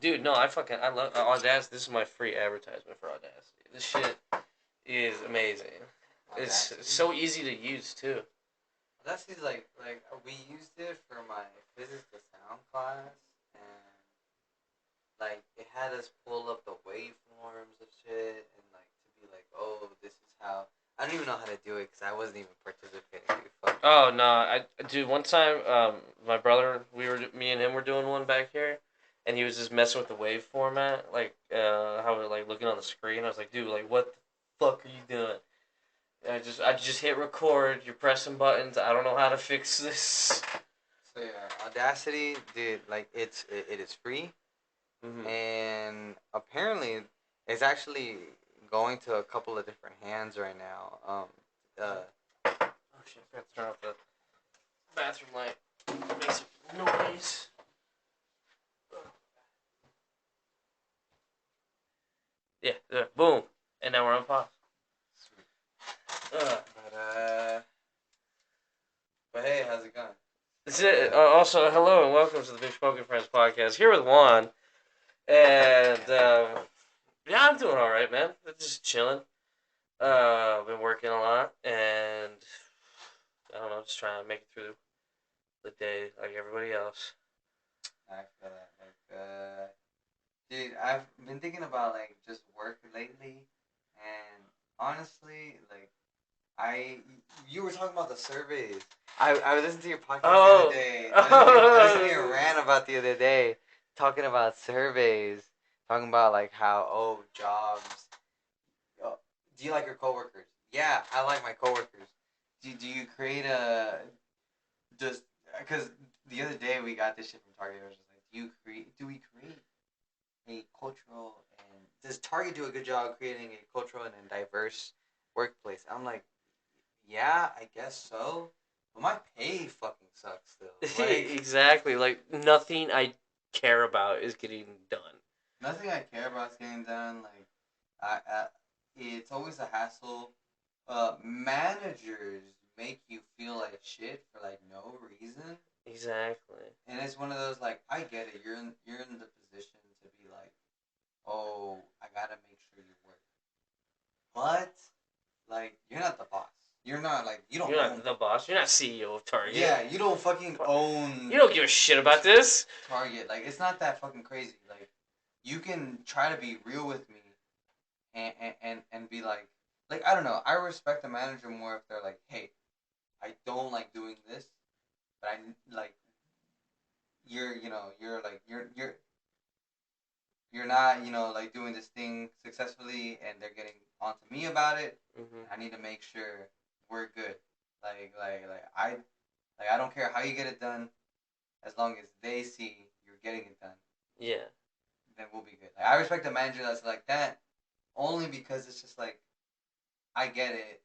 Dude, no, I love Audacity. This is my free advertisement for Audacity. This shit is amazing. It's Audacity. so easy to use too. Audacity's like we used it for my physics to sound class, and like it had us pull up the waveforms of shit, and like to be like, oh, this is how. I don't even know how to do it because I wasn't even participating. Dude, fuck. Oh no, I dude. One time, my brother, me and him were doing one back here, and he was just messing with the wave format, like how we're like looking on the screen. I was like, dude, like what the fuck are you doing? I just hit record. You're pressing buttons. I don't know how to fix this. So yeah, Audacity, dude, like it is free, and apparently it's actually going to a couple of different hands right now. Oh shit! I forgot to turn off the bathroom light. It makes noise. Yeah, boom, and now we're on pause. Sweet. Uh, But hey, how's it going? That's it. Also, hello and welcome to the Big Smoking Friends podcast. Here with Juan, and yeah, I'm doing all right, man. I'm just chilling. Been working a lot, and I don't know, just trying to make it through the day like everybody else. I feel that. Dude, I've been thinking about like just work lately, and honestly, like I, you were talking about the surveys. I listened to your podcast the other day. I listened to your rant about the other day, talking about surveys, talking about like how jobs. Oh, do you like your coworkers? Yeah, I like my coworkers. Do you create a just because the other day we got this shit from Target. I was just like, do we create a cultural and does Target do a good job creating a cultural and a diverse workplace? I'm like, yeah, I guess so. But my pay fucking sucks still. Like Exactly. Like nothing I care about is getting done. nothing I care about is getting done. Like it's always a hassle. Managers make you feel like shit for like no reason. Exactly. And it's one of those like I get it. You're in the position to be like, oh, I gotta make sure you work, but like you're not the boss. You're not like you don't. You're own not the boss. You're not CEO of Target. Yeah, you don't fucking own. You don't give a shit about this. Target. Like it's not that fucking crazy. Like you can try to be real with me, and be like I don't know. I respect the manager more if they're like, hey, I don't like doing this, but I like you're not like doing this thing successfully, and they're getting onto me about it. I need to make sure we're good. I don't care how you get it done, as long as they see you're getting it done. Yeah. Then we'll be good. Like I respect a manager that's like that, only because it's just like I get it.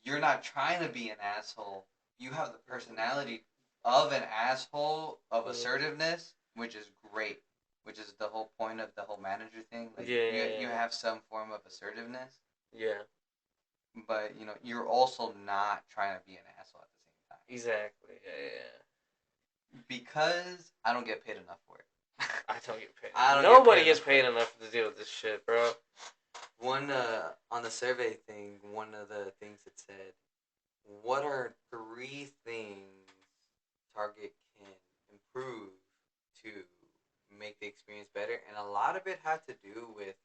You're not trying to be an asshole. You have the personality of an asshole of assertiveness, which is great. Which is the whole point of the whole manager thing. Like you have some form of assertiveness. Yeah. But you're also not trying to be an asshole at the same time. Exactly. Yeah. Because I don't get paid enough for it. I don't get paid. Nobody gets paid enough to deal with this shit, bro. One on the survey thing, one of the things it said, what are 3 things Target can improve to make the experience better? And a lot of it had to do with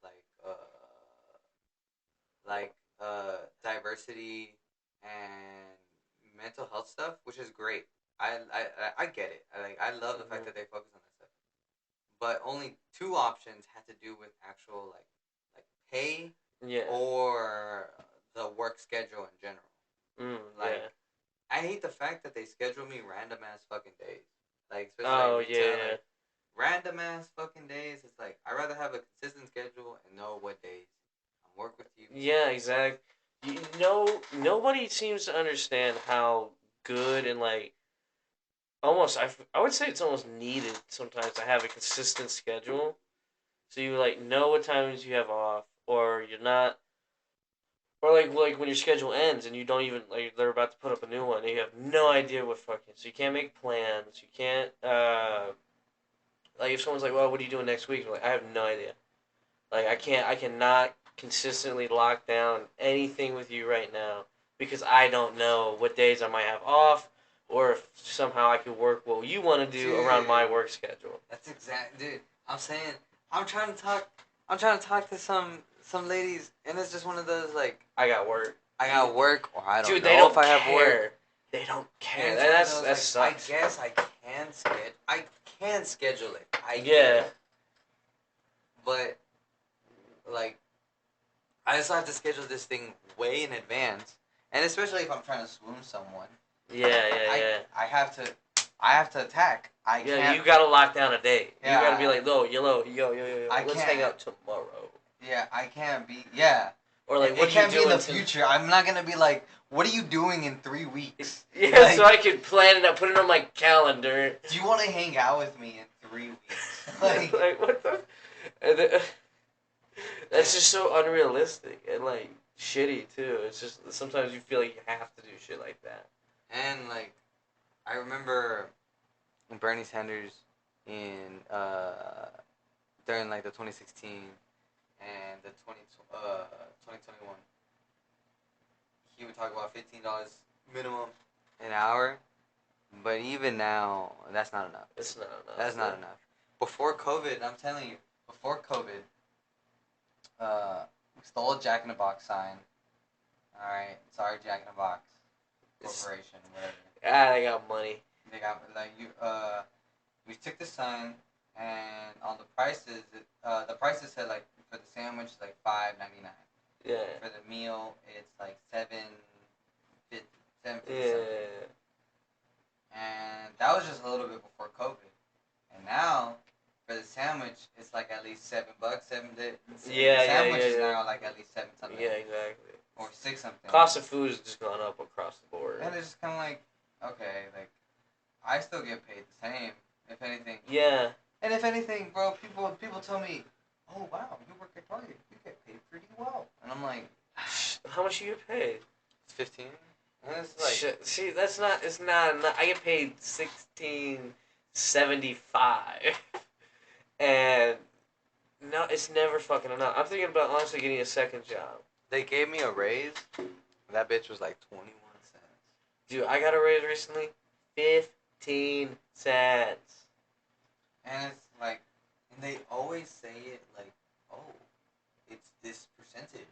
diversity and mental health stuff, which is great. I get it. I love the fact that they focus on that stuff. But only 2 options had to do with actual like pay, or the work schedule in general. I hate the fact that they schedule me random ass fucking days. Like especially retail, like random ass fucking days. It's like I'd rather have a consistent schedule and know what days I'm work with you. Yeah, exactly. Nobody seems to understand how good and like almost I would say it's almost needed sometimes to have a consistent schedule, so you like know what times you have off, or you're not, or like when your schedule ends and you don't even like they're about to put up a new one and you have no idea what fucking, so you can't make plans, you can't like if someone's like, "Well, what are you doing next week?" I'm like, I have no idea. Like I cannot consistently lock down anything with you right now because I don't know what days I might have off or if somehow I could work what you want to do around my Dude, work schedule. that's exact, dude. I'm saying, I'm trying to talk. I'm trying to talk to some ladies, and it's just one of those like, I got work. I got work, or I don't Dude, know they don't if I have care. work. They don't care. And it's one of That's those, that like, sucks. I guess I can schedule it. I get Yeah. it. But like, I also have to schedule this thing way in advance, and especially if I'm trying to swoon someone. Yeah, yeah. I have to attack. I Yeah, can't. you gotta lock down a date. You Yeah. gotta be like, yo. I Let's can't. hang out tomorrow. Yeah, I can't be. Yeah. Or like, It what are you can't be in doing the future. I'm not gonna be like, what are you doing in 3 weeks? Yeah, Like, so I could plan it out, put it on my calendar. do you want to hang out with me in 3 weeks? Like, like what the? And that's just so unrealistic and like shitty too. It's just sometimes you feel like you have to do shit like that. and like, I remember Bernie Sanders in during like the 2016 and the 2021. He would talk about $15 minimum an hour, but even now, that's not enough. It's not enough. That's not enough. Before COVID, I'm telling you, before COVID, we stole a Jack in the Box sign. All right, sorry, Jack in the Box Corporation, whatever. Ah, they got money. They got like you. We took the sign, and on the prices, the prices said like for the sandwich like $5.99. Yeah. For the meal, it's like $7.50, Yeah. something. And that was just a little bit before COVID. And now, for the sandwich, it's like at least $7. Yeah, the sandwich is yeah. now like at least 7 something. Yeah, exactly. Or 6 something. Cost of food has just gone up across the board. And it's just kind of like, okay, like, I still get paid the same, if anything. Yeah. And if anything, bro, people tell me, oh wow, you work at Target, you get paid pretty well. And I'm like, how much do you get paid? It's 15. And it's like, shit. See, that's not. It's not. I get paid $16.75, and no, it's never fucking enough. I'm thinking about honestly getting a second job. They gave me a raise. That bitch was like 21 cents. Dude, I got a raise recently. 15 cents. And it's like, and they always say it like, oh, it's this percentage.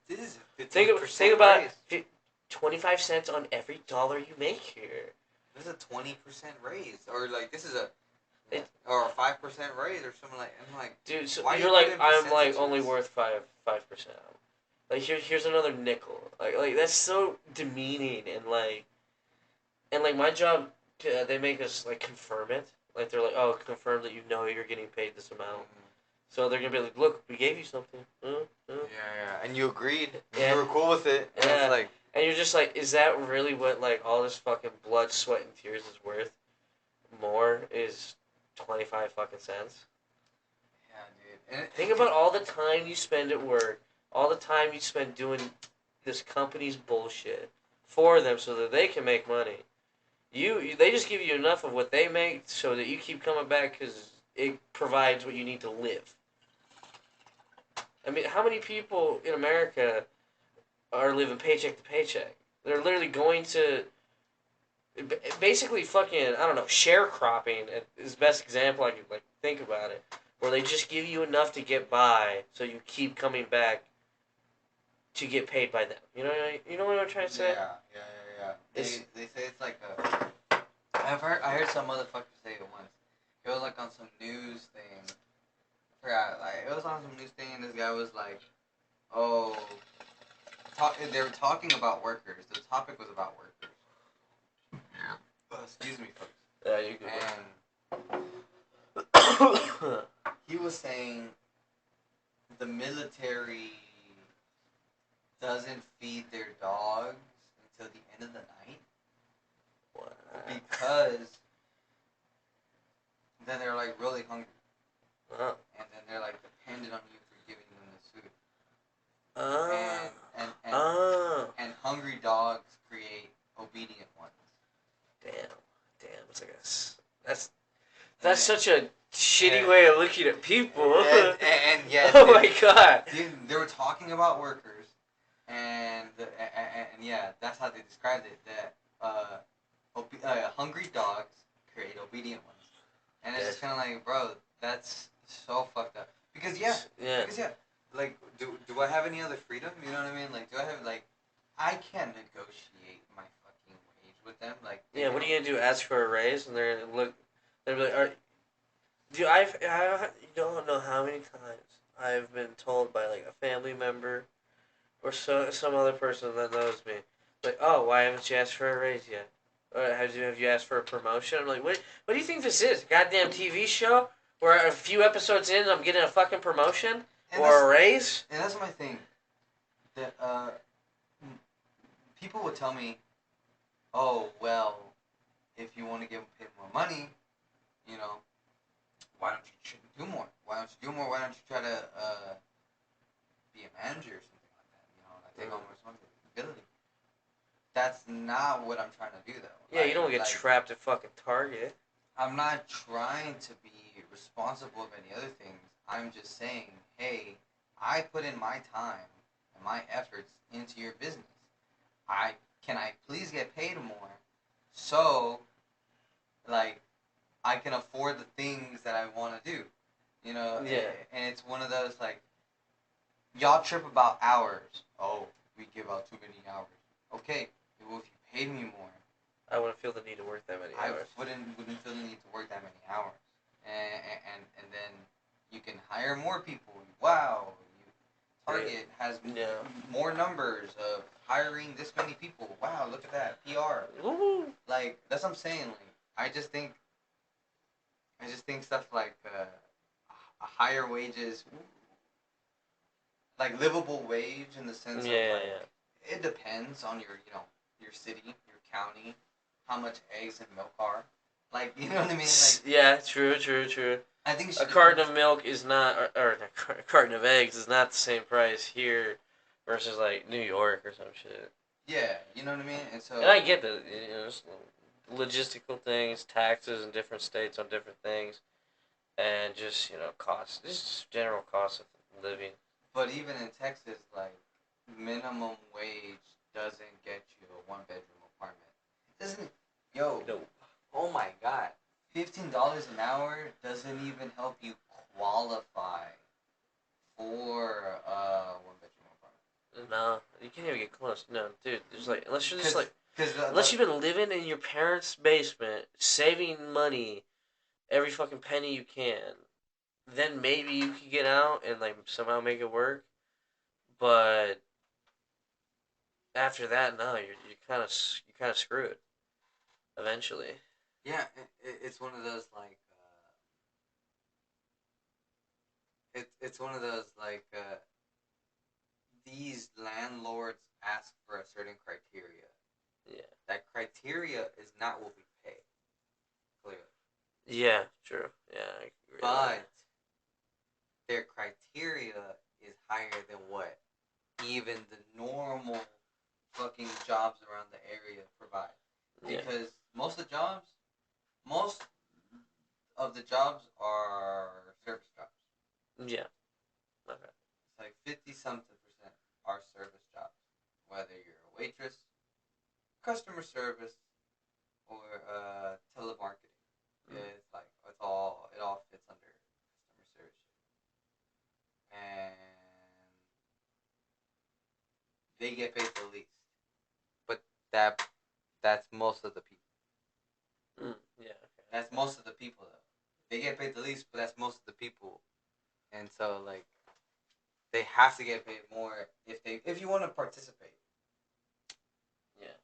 This is a 15% Think about raise. 25 cents on every dollar you make here. This is a 20% raise, or like this is or a 5% raise, or something like. I'm like, dude, so why you're you like, I'm like percentages? only worth 5%. Like here's another nickel. Like that's so demeaning and like my job, they make us like confirm it. Like they're like, oh, confirm that you know you're getting paid this amount. Mm-hmm. So they're gonna be like, look, we gave you something. Yeah, and you agreed. Yeah. You were cool with it. And yeah. It's like, and you're just like, is that really what like all this fucking blood, sweat, and tears is worth? More is 25 fucking cents. Yeah, dude. Think about all the time you spend at work, all the time you spend doing this company's bullshit for them so that they can make money. They just give you enough of what they make so that you keep coming back because it provides what you need to live. I mean, how many people in America are living paycheck to paycheck? They're literally going to basically fucking, I don't know, sharecropping is the best example I could like think about it, where they just give you enough to get by so you keep coming back to get paid by them. You know what I'm trying to say? Yeah. They say it's like I heard some motherfucker say it once. It was like on some news thing. I forgot. Like it was on some news thing, and this guy was like, "Oh, they were talking about workers. The topic was about workers." Excuse me, folks. Yeah, you And he was saying the military doesn't feed their dogs until the end of the night. What? Because then they're like really hungry. Uh, And then they're like dependent on you for giving them this food. And hungry dogs create obedient ones. Damn. It's like That's such a shitty and, way of looking at people. and yeah, oh my god. they were talking about workers, and yeah, that's how they described it. That hungry dogs create obedient ones, and it's Yes. just kind of like, bro, that's so fucked up. Yeah. Because like, do I have any other freedom? You know what I mean? Like, do I have like, I can't negotiate my fucking wage with them. Like, Yeah. What are you gonna do? Ask for a raise, and they're look. They're like, dude, I don't know how many times I've been told by like a family member or some other person that knows me, like, oh, why haven't you asked for a raise yet? Have you asked for a promotion? I'm like, what do you think this is? A goddamn TV show where a few episodes in I'm getting a fucking promotion or a raise? And that's my thing. That people would tell me, oh well, if you want to get paid more money, you know, why don't you do more? Why don't you do more? Why don't you try to be a manager or something like that? You know, like take on more responsibility. That's not what I'm trying to do though. Yeah, you don't get trapped at fucking Target. I'm not trying to be responsible of any other things. I'm just saying, hey, I put in my time and my efforts into your business. I please get paid more so like I can afford the things that I want to do. You know, Yeah. and it's one of those like y'all trip about hours. Oh, we give out too many hours. Okay, well if you paid me more, I wouldn't feel the need to work that many hours. I wouldn't feel the need to work that many hours, and then you can hire more people. Wow, Target has more numbers of hiring this many people. Wow, look at that PR. Woo. Like that's what I'm saying. Like I just think stuff like higher wages, like livable wage in the sense of like it depends on your your city, your county, how much eggs and milk are. Like you know what I mean? Like yeah, true. I think a carton of milk is not, or a carton of eggs is not the same price here versus like New York or some shit. Yeah, you know what I mean. And I get that, logistical things, taxes in different states on different things, and just cost, just general cost of living. But even in Texas, like minimum wage doesn't get you a 1-bedroom apartment. It doesn't. Yo. No. Oh my God. $15 an hour doesn't even help you qualify for a 1-bedroom apartment. No, you can't even get close. No, dude. There's like unless you're just like unless you've been living in your parents' basement, saving money every fucking penny you can, then maybe you could get out and like somehow make it work. But after that, no, you're kind of screwed. Eventually. Yeah, it's one of those like it's one of those like these landlords ask for a certain criteria. Yeah. That criteria is not what we pay. Clearly. Yeah, true. Yeah, I agree. But their criteria is higher than what even the normal fucking jobs around the area provide. Because most of the jobs are service jobs. Yeah. Okay. It's like 50-something% are service jobs. Whether you're a waitress, customer service, or telemarketing. It's like it all fits under customer service. And they get paid the least. But that's most of the people. Yeah. Okay. That's most of the people though. They get paid the least, but that's most of the people. And so like they have to get paid more if you want to participate. Yeah.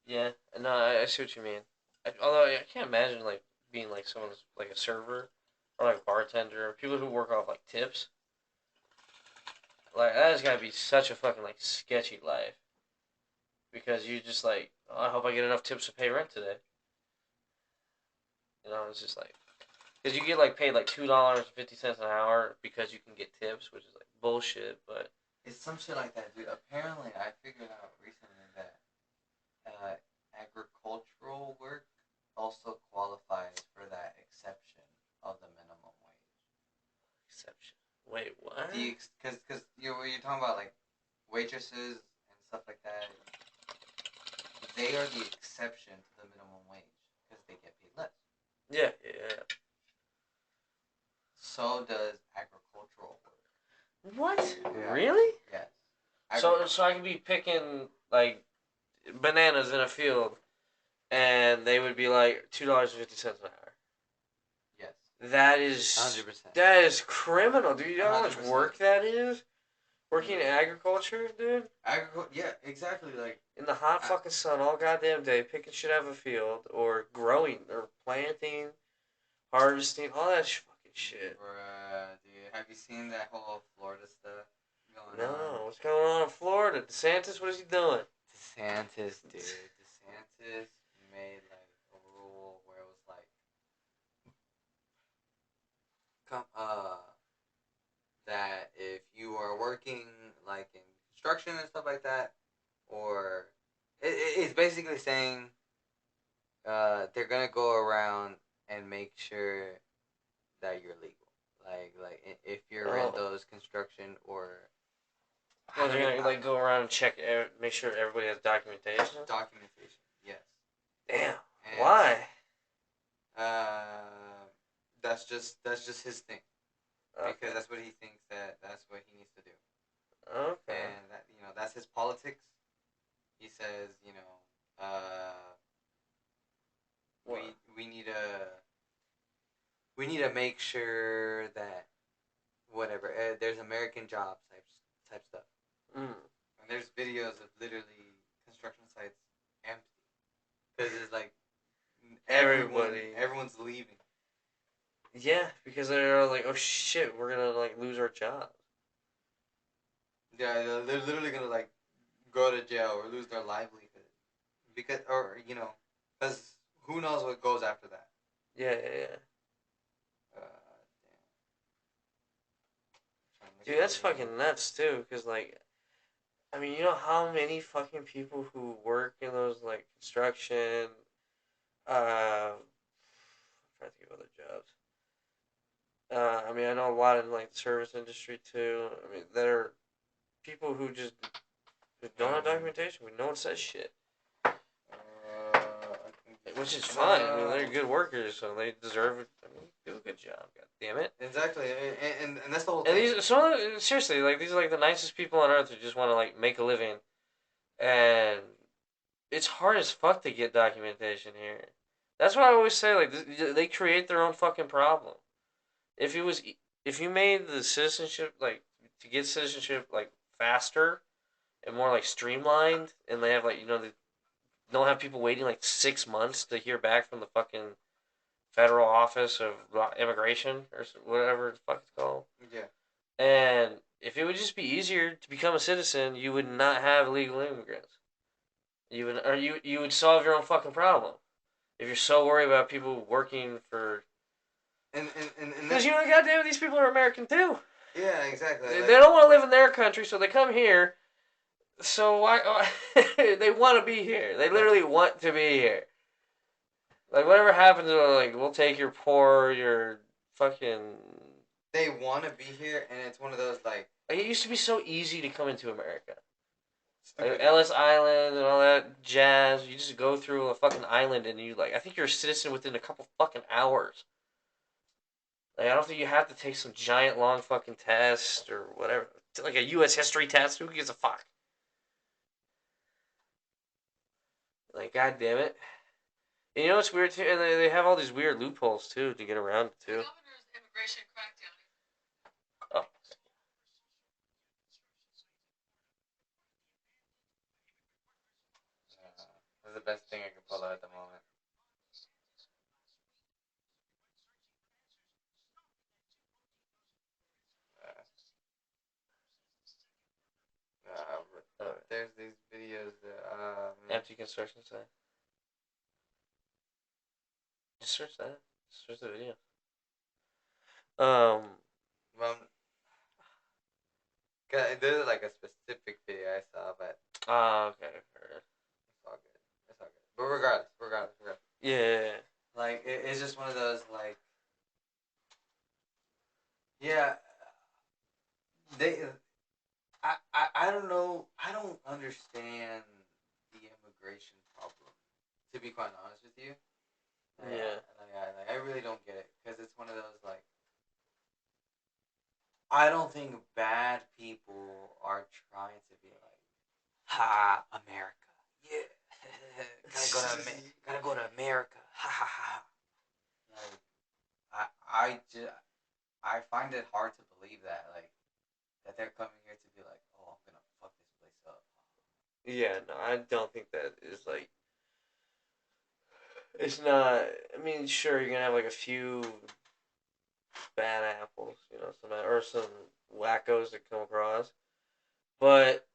Yeah. No, I see what you mean. Although I can't imagine like being like someone's like a server or like a bartender or people who work off like tips. Like that has got to be such a fucking like sketchy life. Because you just like, oh, I hope I get enough tips to pay rent today. It's just like, because you get like paid like $2.50 an hour because you can get tips, which is like bullshit. But it's some shit like that, dude. Apparently, I figured out recently that agricultural work also qualifies for that exception of the minimum wage. Exception. Wait, what? Because you're talking about like waitresses and stuff like that. They are the exception to the minimum wage because they get paid less. Yeah, yeah. So does agricultural work. What? Yeah. Really? Yes. So I could be picking like bananas in a field, and they would be like $2.50 an hour. Yes. That is 100%. That is criminal, dude. You know how much 100%. work that is? Working in agriculture, dude. Yeah, exactly. Like in the hot fucking sun all goddamn day, picking shit out of a field, or growing, or planting, harvesting, all that fucking shit. Bruh, dude, have you seen that whole Florida stuff going on? No, what's going on in Florida? DeSantis, what is he doing? DeSantis, dude. DeSantis made like a rule where it was like, that if you are working like in construction and stuff like that, or it's basically saying they're gonna go around and make sure that you're legal. Like if you're in those construction or well, they're gonna like go around and check, make sure everybody has documentation. Documentation, yes. Damn. And why? That's just his thing. Okay. Because that's what he thinks that's what he needs to do. Okay. And that that's his politics. He says we need to make sure that whatever there's American jobs type stuff. And there's videos of literally construction sites empty because it's like everyone's leaving. Yeah, because they're like, oh shit, we're gonna like lose our jobs. Yeah, they're literally gonna like go to jail or lose their livelihood because who knows what goes after that. Yeah. Dude, that's fucking nuts too, because like, I mean, you know how many fucking people who work in those like construction, I'm trying to think of other jobs. I mean, I know a lot in like the service industry too. I mean, there are people who just don't have documentation. No one says shit. Which is fine. I mean, they're good workers, so they deserve it. I mean, do a good job. God damn it. Exactly, and that's the whole thing. And seriously, like these are like the nicest people on earth who just want to like make a living, and it's hard as fuck to get documentation here. That's why I always say like they create their own fucking problem. If it was, if you made the citizenship like to get citizenship like faster and more like streamlined, and they have like they don't have people waiting like 6 months to hear back from the fucking federal office of immigration or whatever the fuck it's called. Yeah. And if it would just be easier to become a citizen, you would not have illegal immigrants. You would solve your own fucking problem. If you're so worried about people working for, because goddamn, these people are American too. Yeah, exactly. They don't want to live in their country, so they come here. So why they want to be here? They literally want to be here. Like whatever happens, like we'll take your your fucking. They want to be here, and it's one of those like. It used to be so easy to come into America. Like Ellis Island and all that jazz. You just go through a fucking island, and I think you're a citizen within a couple fucking hours. Like I don't think you have to take some giant long fucking test or whatever, like a U.S. history test. Who gives a fuck? Like, god damn it. And you know what's weird too? And they have all these weird loopholes too to get around it too. The governor's immigration crackdown. Oh. That's the best thing I can pull out at the moment. There's these videos that empty construction site. Just search that. Just search the video. Well, there's like a specific video I saw, but okay. It's all good. But regardless. Yeah. it's just one of those like, yeah, they. I don't know. I don't understand the immigration problem. To be quite honest with you, Yeah. I really don't get it because it's one of those like I don't think bad people are trying to be like, ha, America, yeah, gotta go to America, ha ha ha. Like I find it hard to believe that that they're coming here to be like, oh, I'm gonna fuck this place up. Yeah, no, I don't think that is like. It's not. I mean, sure, you're gonna have like a few bad apples, or some wackos that come across, but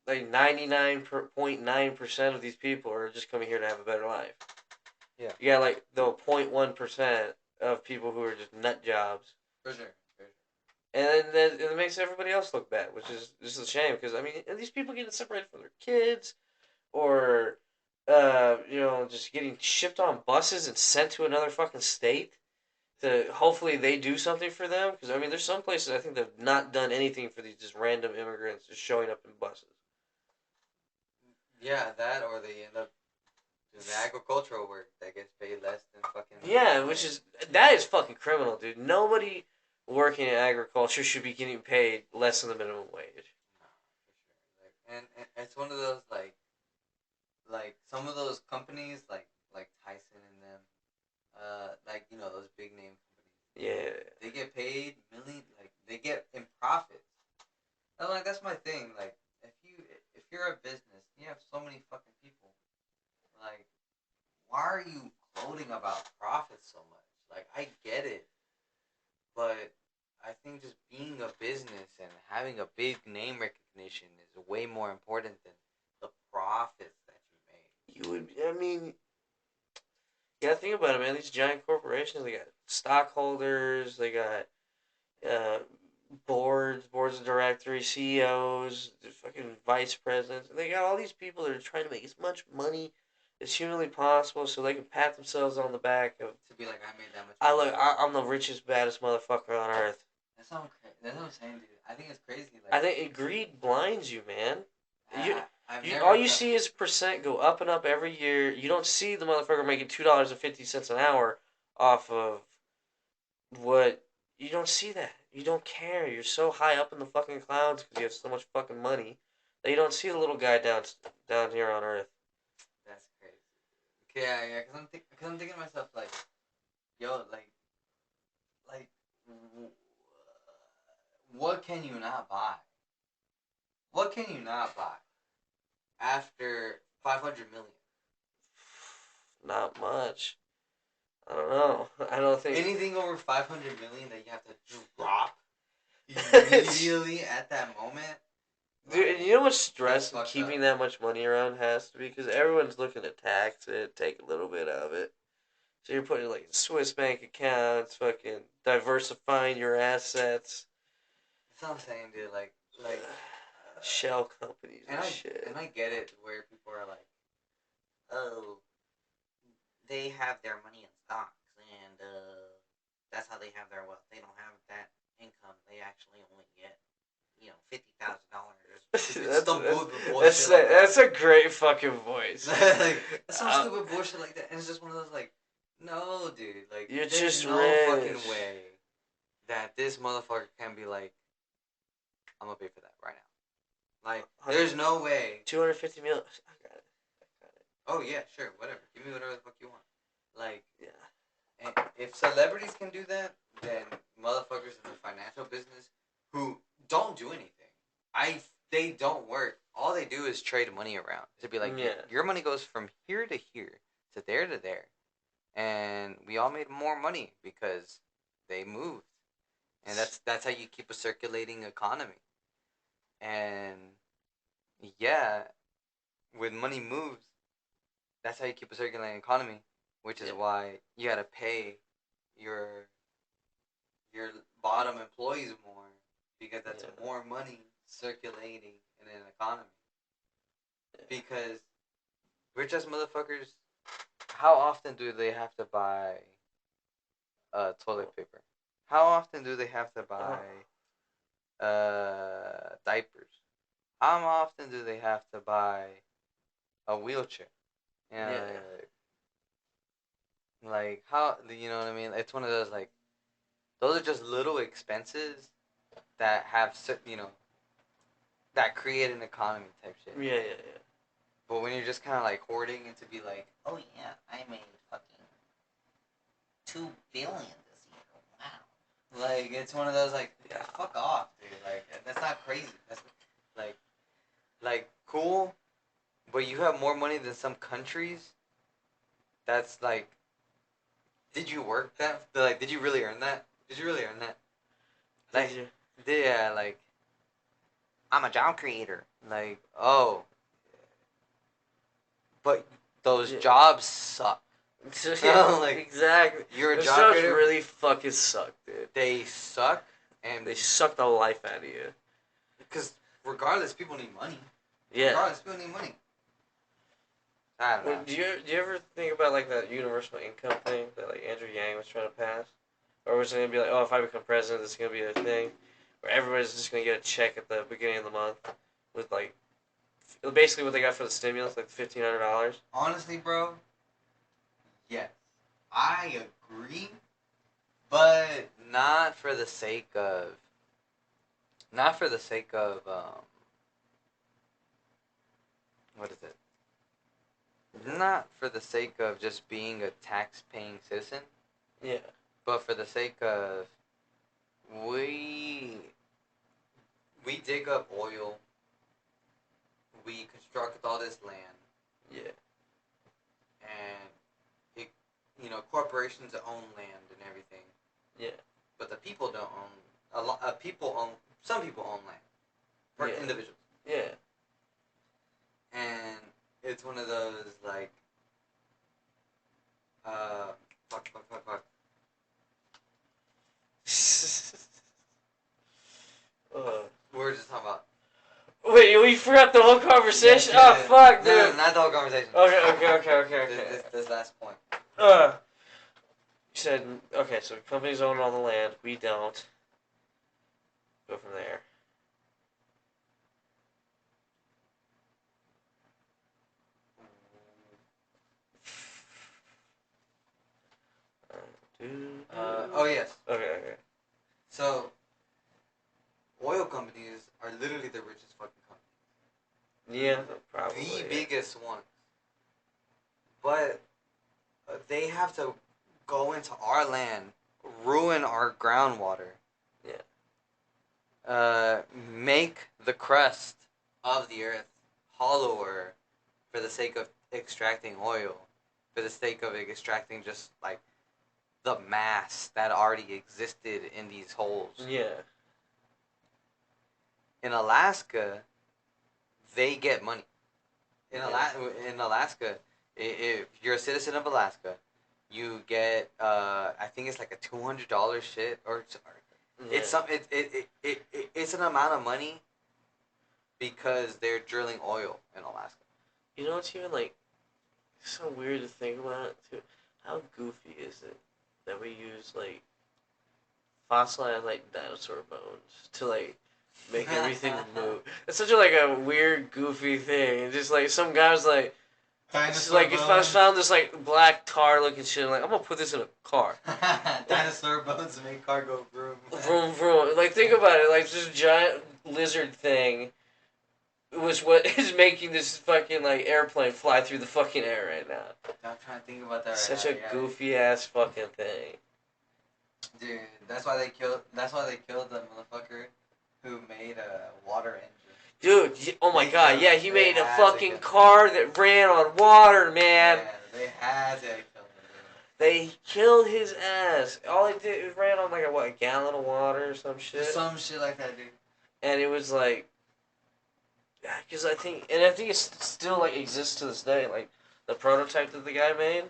like 99.9% of these people are just coming here to have a better life. Yeah. You got like the 0.1% of people who are just nut jobs. For sure. And then it makes everybody else look bad, which is just a shame because I mean, these people getting separated from their kids, or just getting shipped on buses and sent to another fucking state to hopefully they do something for them. Because I mean, there's some places I think they've not done anything for these just random immigrants just showing up in buses. Yeah, that or they end up doing the agricultural work that gets paid less than fucking Yeah, minimum which wage. is that is fucking criminal, dude. Nobody working in agriculture should be getting paid less than the minimum wage. No, for sure. And it's one of those like some of those companies like Tyson and them, like those big name companies. Yeah. They get paid million, like they get in profits. And like that's my thing. Like if you're a business, you have so many fucking people. Like why are you gloating about profits so much? Like I get it, but I think just being a business and having a big name recognition is way more important than the profits that you make. You would. I mean, yeah. Think about it, man. These giant corporations. They got stockholders. They got uh, boards of directors, CEOs, the fucking vice presidents. They got all these people that are trying to make as much money as humanly possible, so they can pat themselves on the back of. To be like, I made that much I money. look. I'm the richest, baddest motherfucker on earth. That's what I'm saying, dude. I think it's crazy. I think greed blinds you, man. I've All never you felt. see is percent go up and up every year. You don't see the motherfucker making $2.50 an hour off of what. You don't see that. You don't care. You're so high up in the fucking clouds because you have so much fucking money that you don't see the little guy down here on Earth. That's crazy. Okay, yeah. Cause I'm thinking to myself like, yo, like, what can you not buy? What can you not buy after 500 million? Not much. I don't know. I don't think. Anything over 500 million that you have to drop immediately at that moment. Dude, Like, you know what that's stress and fucked keeping up. that much money around has to be? Because everyone's looking to tax it, take a little bit of it. So you're putting like Swiss bank accounts, fucking diversifying your assets, That's what I'm saying, dude. shell companies And and and shit. I get it where people are like, oh, they have their money in stocks, and that's how they have their wealth. They don't have that income. They actually only get $50,000. It's that's, some that's, bullshit like that. that's a great fucking voice. Like that's some stupid bullshit like that, and it's just one of those like, no, dude. Like, You're there's just no fucking rich. way that this motherfucker can be like, I'm gonna pay for that right now. Like, there's no way. 250 million. I got it. Oh yeah, sure, whatever. Give me whatever the fuck you want. Like, Yeah. and if celebrities can do that, then motherfuckers in the financial business who don't do anything, they don't work. All they do is trade money around to be like, Yeah. your money goes from here to there, and we all made more money because they moved, and that's how you keep a circulating economy. And yeah, when money moves, that's how you keep a circulating economy, which is Yeah. why you gotta pay your your bottom employees more because that's Yeah. more money circulating in an economy. Yeah. Because rich ass motherfuckers, how often do they have to buy toilet paper? How often do they have to buy diapers? How often do they have to buy a wheelchair? You know, Yeah. like how you know what I mean? It's one of those like those are just little expenses that have that create an economy type shit. Yeah, yeah, yeah. But when you're just kind of like hoarding it to be like, oh yeah, I made fucking 2 billion this year. Wow. Like it's one of those like, yeah, fuck off, dude. Like that's not crazy. That's like cool, but you have more money than some countries. That's like, did you work that? Like, did you really earn that? Did you really earn that? Did Like, you? yeah, like I'm a job creator. Like, oh, but those Yeah. jobs suck. Yeah, Like, exactly. you're a Those job jobs creator. really fucking suck, dude. They suck, and They suck the life out of you. because regardless, people need money. Yeah. Regardless, people need money. I don't know. Well, do you ever think about like that universal income thing that like Andrew Yang was trying to pass, or was it gonna be like, oh, if I become president, this is gonna be a thing where everybody's just gonna get a check at the beginning of the month with like basically what they got for the stimulus, like $1,500. Honestly, bro, yes, I agree, but not for the sake of what is it? Not for the sake of just being a tax-paying citizen, Yeah. but for the sake of we we dig up oil, we construct all this land, Yeah. and it, corporations own land and everything, Yeah. but the people don't own. A lot of people own. Some people own land for Yeah. individuals, Yeah. and it's one of those like, uh, fuck. uh, We were just talking about. Wait, we forgot the whole conversation. Yeah, Oh fuck, dude. no, not the whole conversation. Okay. This last point. You said okay, so companies own all the land. We don't. Go from there. Oh yes. Okay. So, oil companies are literally the richest fucking companies. Yeah, probably. The biggest ones. But they have to go into our land, ruin our groundwater. Yeah. Make the crust of the earth hollower for the sake of extracting oil, for the sake of extracting just like the mass that already existed in these holes. Yeah. In Alaska, they get money. In, Yeah. in Alaska, if you're a citizen of Alaska, you get I think it's like a $200 shit or Yeah. it's an amount of money because they're drilling oil in Alaska. You know what's even like so weird to think about too? How goofy is it that we use like fossilized like dinosaur bones to like make everything move? It's such a like a weird, goofy thing. And just like some guy was like, it's like if I found this like black tar looking shit, I'm like, I'm gonna put this in a car. Dinosaur bones make car go vroom. Vroom vroom. Like think about it, like this giant lizard thing was what is making this fucking like airplane fly through the fucking air right now. I'm trying to think about that. Such right a now. goofy ass fucking thing. Dude, that's why they killed. That's why they killed the motherfucker who made a water engine. Dude, oh my god, yeah, he they made a had to fucking kill car that ran on water, man. Yeah, they had to kill him. They killed his ass. All he did was ran on like a gallon of water or some shit. Just some shit like that, dude. And it was like, because I think it still like exists to this day. Like the prototype that the guy made,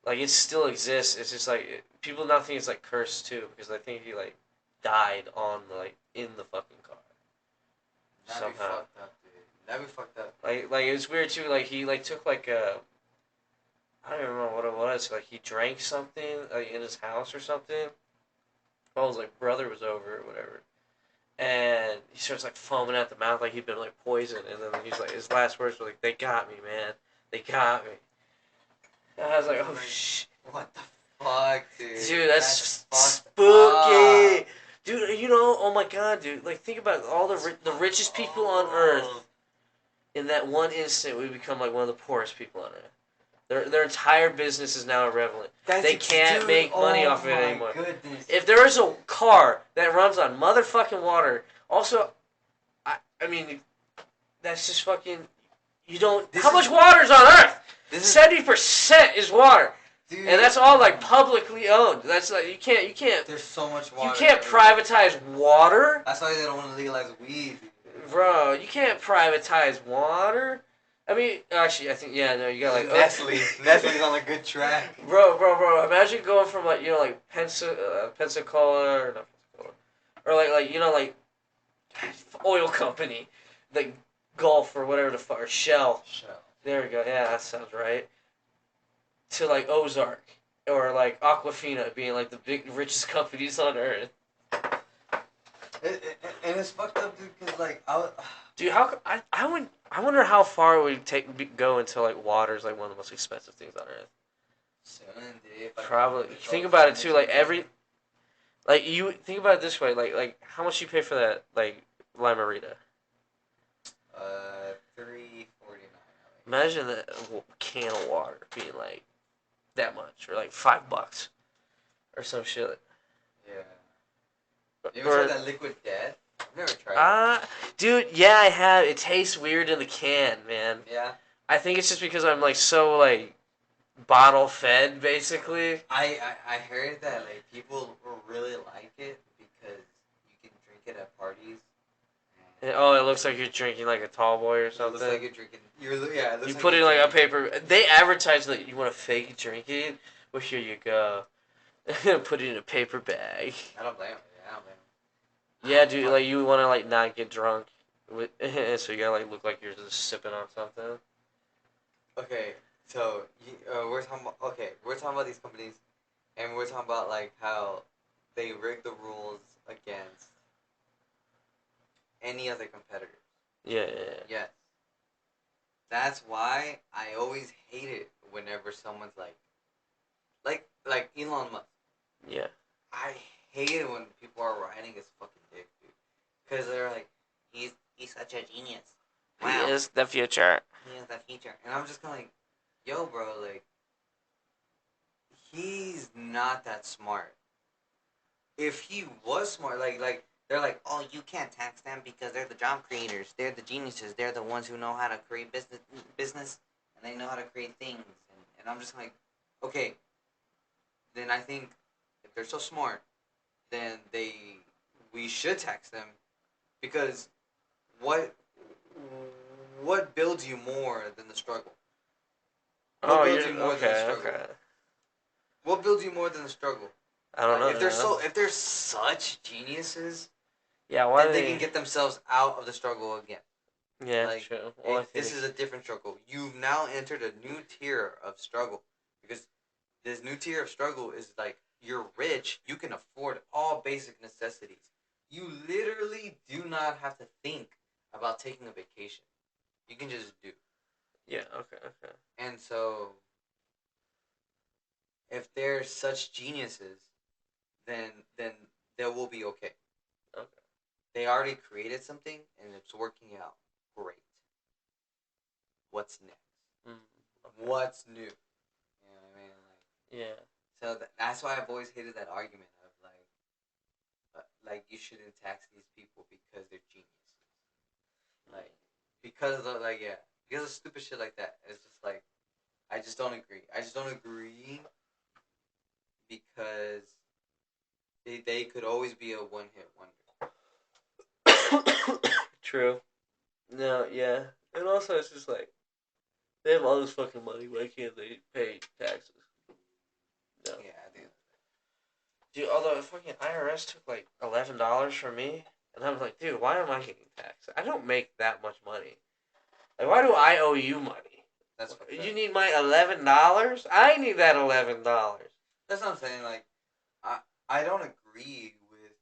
like it still exists. It's just like people now think it's like cursed too because I think he like died on like in the fucking car. That'd be Somehow. fucked up, dude. That'd be fucked up. Like it's weird too. Like he like took like a I don't remember what it was. Like he drank something like in his house or something. I was like brother was over or whatever, and he starts like foaming at the mouth like he'd been like poisoned, and then he's like his last words were like, "They got me, man. They got me." And I was like, "Oh shit." What the fuck, dude? Dude, that's fucked spooky. up. Dude, oh my god, dude. Like, think about all the richest people on Earth. In that one instant, we become like one of the poorest people on Earth. Their entire business is now irrelevant. They can't make money off of it anymore. Goodness. If there is a car that runs on motherfucking water, also, I mean, that's just fucking. You don't. How much water is on Earth? 70% is water. Dude, and that's all like publicly owned. That's like you can't. There's so much water. You can't privatize water. That's why they don't want to legalize weed. Bro, you can't privatize water. I mean, actually, I think no, you got like Nestle's on a good track. Bro. Imagine going from like like Pensacola or not Pensacola, or like like oil company, like Gulf or whatever the fuck, or Shell. There we go. Yeah, that sounds right. To like Ozark or like Aquafina being like the big richest companies on earth. And it's fucked up, dude. Cause like dude, I wonder how far it would go until like water is like one of the most expensive things on earth. Soon, dude. Probably. Think about it too. Like you think about it this way. Like how much you pay for that like Limerita? $3.49. Imagine that can of water being like that much, or like $5, or some shit. Yeah. You ever tried that liquid death? I've never tried it. Dude, yeah, I have. It tastes weird in the can, man. Yeah. I think it's just because I'm like so like bottle fed, basically. I heard that like people really like it because you can drink it at parties. It looks like you're drinking like a tall boy or something. It looks like you're drinking. You put it in like a paper. They advertise that you want to fake drinking. Well, here you go. Put it in a paper bag. I don't blame them. I don't blame them. Yeah, dude. Like you want to like not get drunk, so you gotta like look like you're just sipping on something. Okay, so we're talking about these companies, and we're talking about like how they rig the rules against any other competitors. Yeah. Yes. That's why I always hate it whenever someone's like Elon Musk. Yeah. I hate it when people are riding his fucking dick, dude. Because they're like, he's such a genius. Wow. He is the future. He is the future. And I'm just kind of like, yo, bro, like, he's not that smart. If he was smart, like they're like, oh, you can't tax them because they're the job creators. They're the geniuses. They're the ones who know how to create business, and they know how to create things. And I'm just like, okay, then I think if they're so smart, then we should tax them, because what builds you more than the struggle? What builds you more than the struggle? Okay. What builds you more than the struggle? I don't know. If they're such geniuses, yeah, why then they can get themselves out of the struggle again. Yeah, like, true. Well, this is a different struggle. You've now entered a new tier of struggle, because this new tier of struggle is like, you're rich, you can afford all basic necessities. You literally do not have to think about taking a vacation. You can just do. Yeah, okay. And so, if they're such geniuses, then they will be okay. Okay. They already created something and it's working out great. What's next? Okay. What's new? You know what I mean? Like, yeah. So that's why I've always hated that argument of like you shouldn't tax these people because they're geniuses. Like, because of stupid shit like that. It's just like, I just don't agree. Because they could always be a one-hit wonder. True. No, yeah. And also, it's just like, they have all this fucking money. Why can't they pay taxes? No. Yeah, dude. Dude, although the fucking IRS took like $11 from me, and I'm like, dude, why am I getting taxed? I don't make that much money. Like, why do I owe you money? That's fucked You up. need my $11? I need that $11. That's what I'm saying. Like, I don't agree with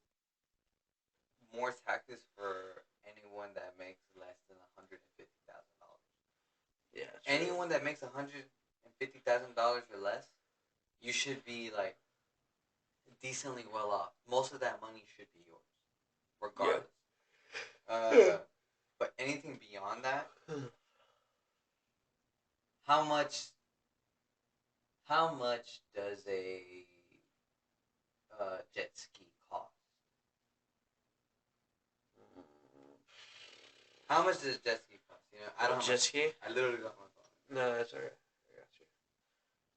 more taxes for anyone that makes less than $150,000. Yeah, true. Anyone that makes $150,000 or less, you should be like decently well off. Most of that money should be yours, regardless. Yeah. But anything beyond that, how much? How much does a jet ski cost? How much does a jet ski cost? You know, I don't. Jet ski? I literally don't have my phone. No, that's alright. I got you.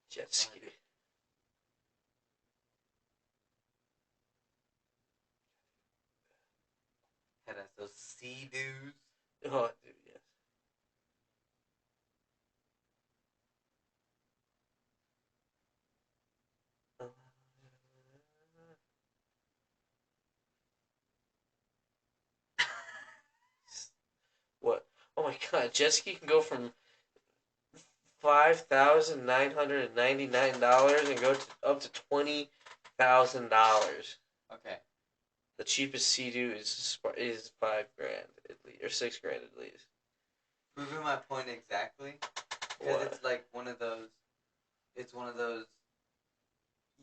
Jet ski. Had us those sea dudes. Oh, dude, yes. What? Oh my god, jet ski can go from $5,999 and go up to $20,000. Okay. The cheapest Sea-Doo is $5 at least, or $6 at least. Proving my point exactly, because What? it's like one of those. It's one of those.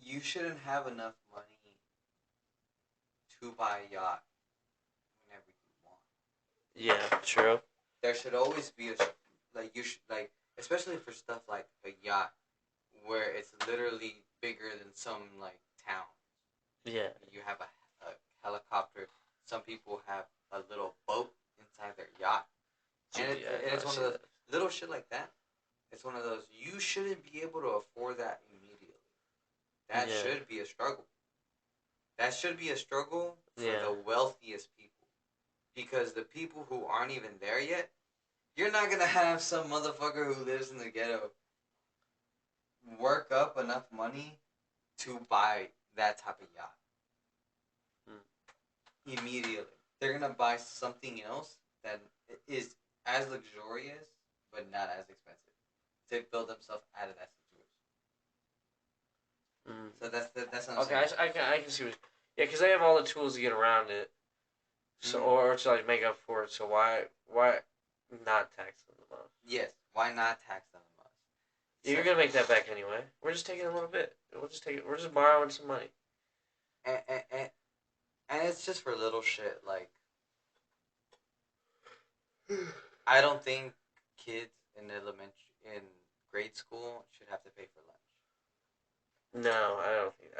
You shouldn't have enough money to buy a yacht whenever you want. Yeah, true. There should always be you should especially for stuff like a yacht where it's literally bigger than some like town. Yeah. You have a helicopter. Some people have a little boat inside their yacht, and it's one of those little shit like that. It's one of those you shouldn't be able to afford that immediately. That should be a struggle. That should be a struggle for the wealthiest people, because the people who aren't even there yet, you're not gonna have some motherfucker who lives in the ghetto work up enough money to buy that type of yacht immediately. They're gonna buy something else that is as luxurious but not as expensive to build themselves out of that situation. So that's what I'm saying. Okay, I can see what. Yeah, because they have all the tools to get around it, so or to like make up for it. So why not tax them the most? Yes, why not tax them the most? Yeah, you're gonna make that back anyway. We're just taking a little bit. We'll just take it. We're just borrowing some money. And it's just for little shit. Like, I don't think kids in grade school should have to pay for lunch. No, I don't think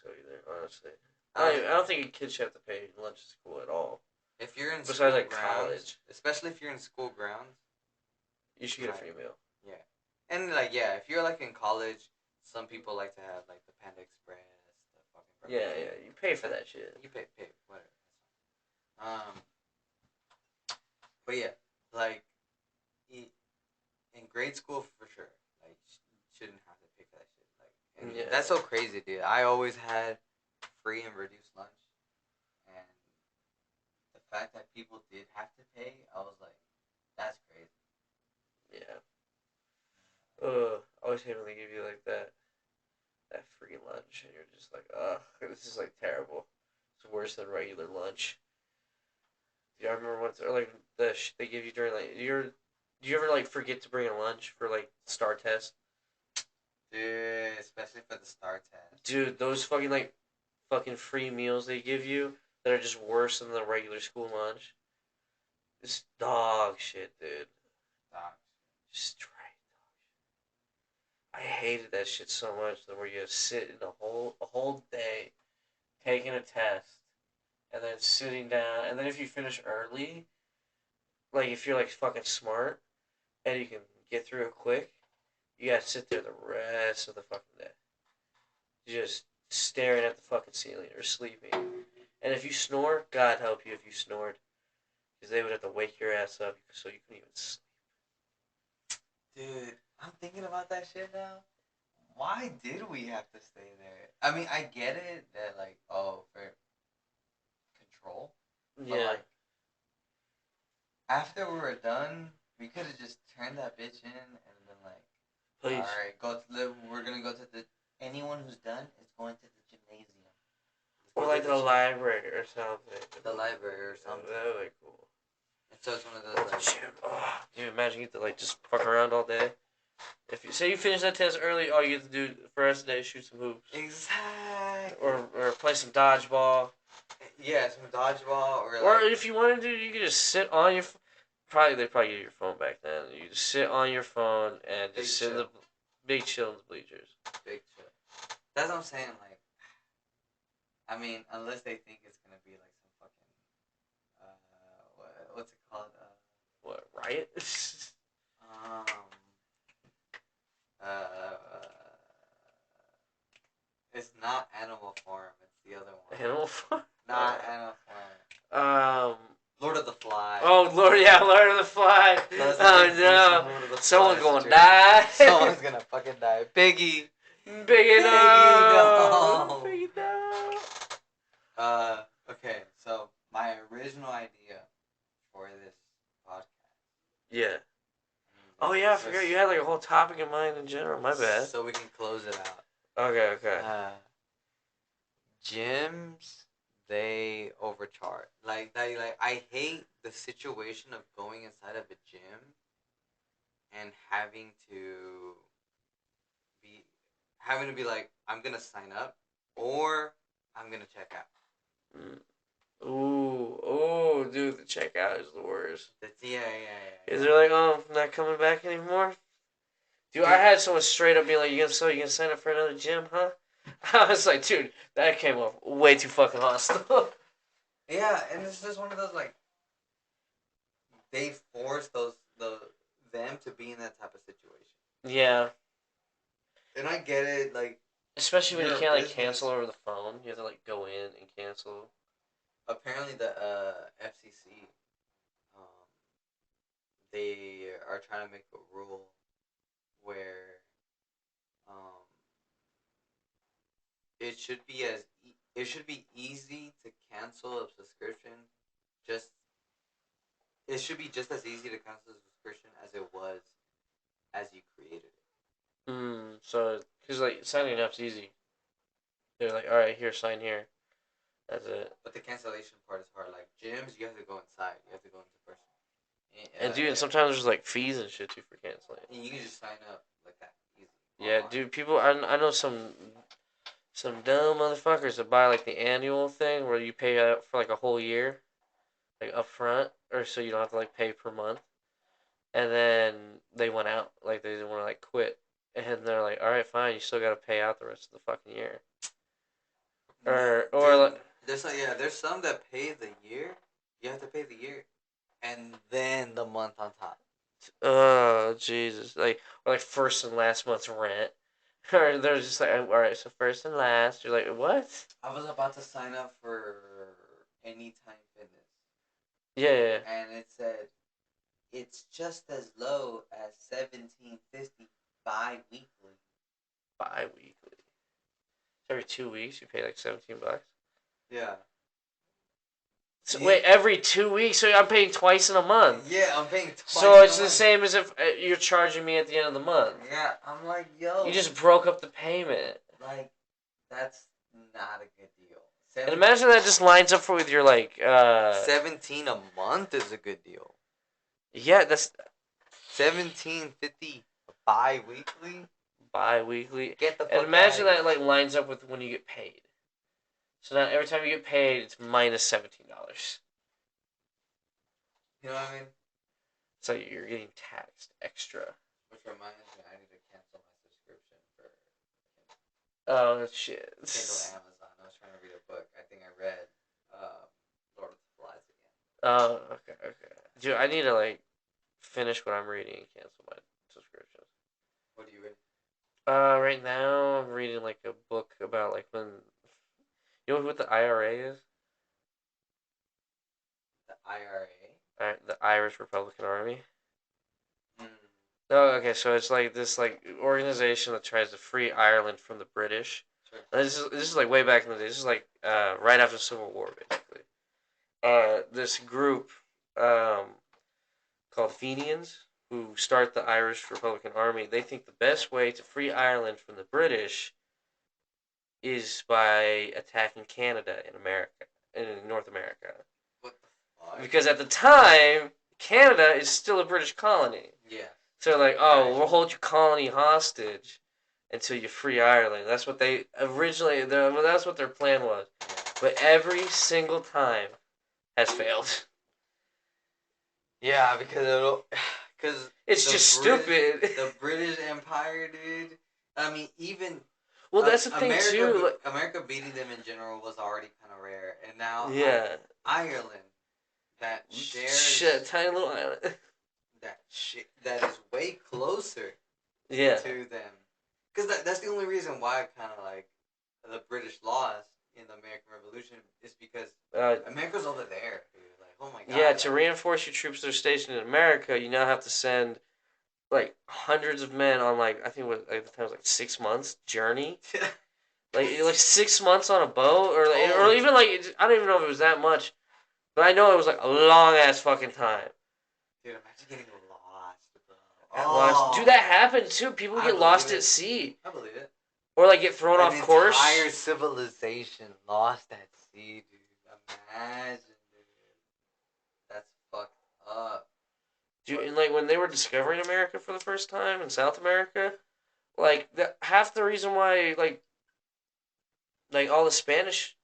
so either. Honestly, I don't think kids should have to pay lunch at school at all. If you're in besides like college, especially if you're in school grounds, you should get a free meal. Yeah, and like if you're like in college, some people like to have like the Panda Express, the fucking. Yeah, you pay for that shit. You pay whatever. But yeah, like in grade school for sure, like shouldn't have to pay for that shit. Like, and that's so crazy, dude. I always had free and reduced lunch, and the fact that people did have to pay, I was like, that's crazy. Yeah. I always hate when they give you like that free lunch, and you're just like, ugh, this is like terrible. It's worse than regular lunch. Do you remember once, or like they give you during like do you ever like forget to bring a lunch for like STAR test? Dude, especially for the STAR test. Dude, those fucking free meals they give you that are just worse than the regular school lunch. It's dog shit, dude. Dog. Straight dog shit. I hated that shit so much. Where you sit in a whole day taking a test and then sitting down, and then if you finish early, like if you're like fucking smart and you can get through it quick, you gotta sit there the rest of the fucking day, just staring at the fucking ceiling or sleeping. And if you snore, God help you if you snored, because they would have to wake your ass up so you couldn't even sleep. Dude, I'm thinking about that shit now. Why did we have to stay there? I mean, I get it that like, for control. But like, after we were done, We could have just turned that bitch in and been like, Please. all right, we're gonna go to the. Anyone who's done is going to the gymnasium. Or like the library or something. The library or something. That would be cool. And so it's one of Or those the like. gym. Oh, dude, imagine you get to like just fuck around all day. If you say you finish that test early, all you get to do for the rest of the day is shoot some hoops. Exactly. Or play some dodgeball. Yeah, some dodgeball or if you wanted to, you could just sit on your. They probably get your phone back then. You just sit on your phone and just sit in the big chill in the bleachers. Big chill. That's what I'm saying. Like, I mean, unless they think it's gonna be like some fucking, what's it called? What, riot? It's not Animal Farm. It's the other one. Animal Farm. Not Animal Farm. Lord of the Flies. Oh Lord, yeah, Lord of the Flies. Oh no, someone's gonna die. Someone's gonna fucking die. Biggie. Biggie, no. no. Biggie, no. Okay, so my original idea for this podcast. Yeah. Oh yeah, I forgot you had like a whole topic in mind in general. My bad. So we can close it out. Okay. Gyms, they overcharge. Like I hate the situation of going inside of a gym and having to be like, I'm gonna sign up or I'm gonna check out. Ooh, dude, the checkout is the worst. Yeah. Is they're like, oh, I'm not coming back anymore? Dude, I had someone straight up be like, you gonna sign up for another gym, huh? I was like, dude, that came off way too fucking hostile. Yeah, and it's just one of those, like, they force them to be in that type of situation. Yeah. And I get it, like, especially when you can't like cancel over the phone. You have to like go in and cancel. Apparently the FCC, they are trying to make a rule where it should be easy to cancel a subscription. It should be just as easy to cancel a subscription as it was as you created it. So because like signing up's easy. They're like, all right, here, sign here. That's it. But the cancellation part is hard. Like gyms, you have to go inside. You have to go into person. And dude, sometimes there's like fees and shit too for canceling. And you can just sign up like that easy. Yeah, dude. People, I know some dumb motherfuckers that buy like the annual thing where you pay out for like a whole year, like up front, or so you don't have to like pay per month. And then they went out, like they didn't want to like quit, and they're like, all right, fine, you still got to pay out the rest of the fucking year. Or like, there's some that pay the year. You have to pay the year, and then the month on top. Oh Jesus! Like first and last month's rent. Or they're just like, all right, so first and last. You're like, what? I was about to sign up for Anytime Fitness. Yeah. And it said it's just as low as $17.50 bi-weekly. Bi-weekly. Every 2 weeks you pay like $17. Yeah. So wait, every 2 weeks? So I'm paying twice in a month? Yeah, I'm paying twice. So it's the same as if you're charging me at the end of the month. Yeah, I'm like, yo. You just broke up the payment. Like, that's not a good deal. And imagine that just lines up with your like. 17 a month is a good deal. Yeah, that's. $17.50 bi-weekly. Bi-weekly. Get the fuck and imagine out that like lines up with when you get paid. So now every time you get paid, it's minus $17. You know what I mean? So you're getting taxed extra. Which reminds me, I need to cancel my subscription for. Oh shit! Kindle Amazon. I was trying to read a book. I think I read Lord of the Flies again. Oh, okay. Dude, I need to like finish what I'm reading and cancel my subscription. What are you reading? Right now I'm reading like a book about like when. You know what the IRA is? The IRA? The Irish Republican Army. Mm. Oh, okay. So it's like this like organization that tries to free Ireland from the British. Sure. And this is like way back in the day. This is like right after the Civil War, basically. This group called Fenians. who start the Irish Republican Army, they think the best way to free Ireland from the British is by attacking Canada in America, in North America. What the fuck? Because at the time, Canada is still a British colony. Yeah. So they're like, oh, we'll hold your colony hostage until you free Ireland. That's what they originally. That's what their plan was. Yeah. But every single time has failed. Yeah, because it's just stupid. The British Empire, dude. I mean, even well, that's the thing America, too. Like, America beating them in general was already kind of rare, and now yeah, Ireland that shares tiny little island that is way closer yeah to them, because that's the only reason why kind of like the British lost in the American Revolution is because America's over there, dude. Like, oh my god. Yeah, to reinforce your troops that are stationed in America, you now have to send like hundreds of men on like I think it was at the time it was like 6 months journey. like 6 months on a boat or even like I don't even know if it was that much, but I know it was like a long ass fucking time. Dude, imagine getting lost, bro. Dude, that happens too. People get lost at sea. I believe it. Or like get thrown off course. Entire civilization lost at sea, dude. Imagine, dude. That's fucked up. Dude, and like when they were discovering America for the first time in South America, like half the reason why like all the Spanish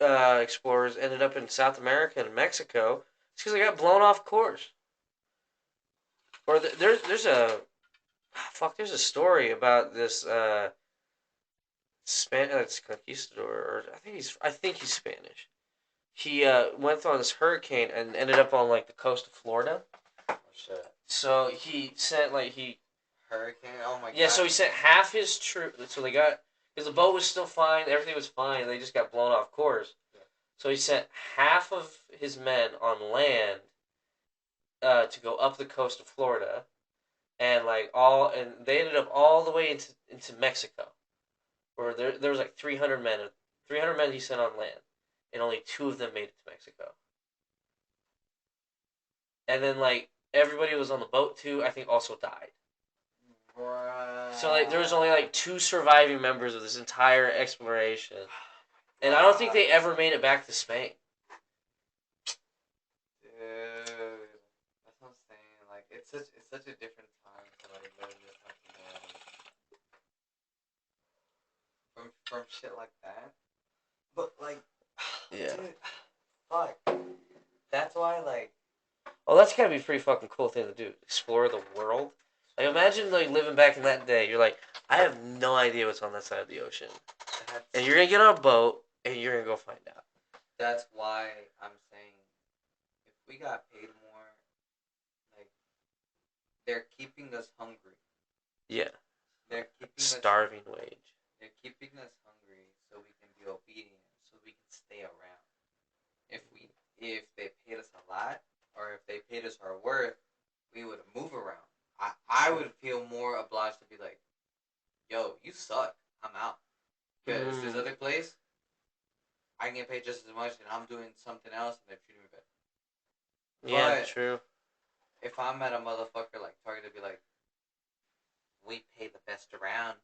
explorers ended up in South America and Mexico is because they got blown off course. Or there's a there's a story about this it's conquistador, or I think he's Spanish. He went on this hurricane and ended up on like the coast of Florida. Oh shit! So he sent hurricane. Oh my god! Yeah, so he sent half his troops. So they got because the boat was still fine, everything was fine. They just got blown off course. Yeah. So he sent half of his men on land to go up the coast of Florida, and they ended up all the way into Mexico, where there was like 300 men. 300 men he sent on land, and only 2 of them made it to Mexico. And then like everybody who was on the boat too, I think also died. Right. So like there was only like 2 surviving members of this entire exploration, and I don't think they ever made it back to Spain. Dude, that's what I'm saying. Like it's such a different time to like live in this from shit like that. But like, yeah, dude, fuck. That's why like. Oh, that's gotta be a pretty fucking cool thing to do. Explore the world. Like imagine like living back in that day. You're like, I have no idea what's on that side of the ocean, and you're gonna get on a boat and you're gonna go find out. That's why I'm saying, if we got paid more, like they're keeping us hungry. Yeah. They're keeping starving wage. They're keeping us hungry so we can be obedient, so we can stay around. If they paid us a lot, or if they paid us our worth, we would move around. I would feel more obliged to be like, yo, you suck. I'm out. Because this other place, I can get paid just as much, and I'm doing something else, and they're treating me better. Yeah, but true. If I'm at a motherfucker like Target, to be like, we pay the best around.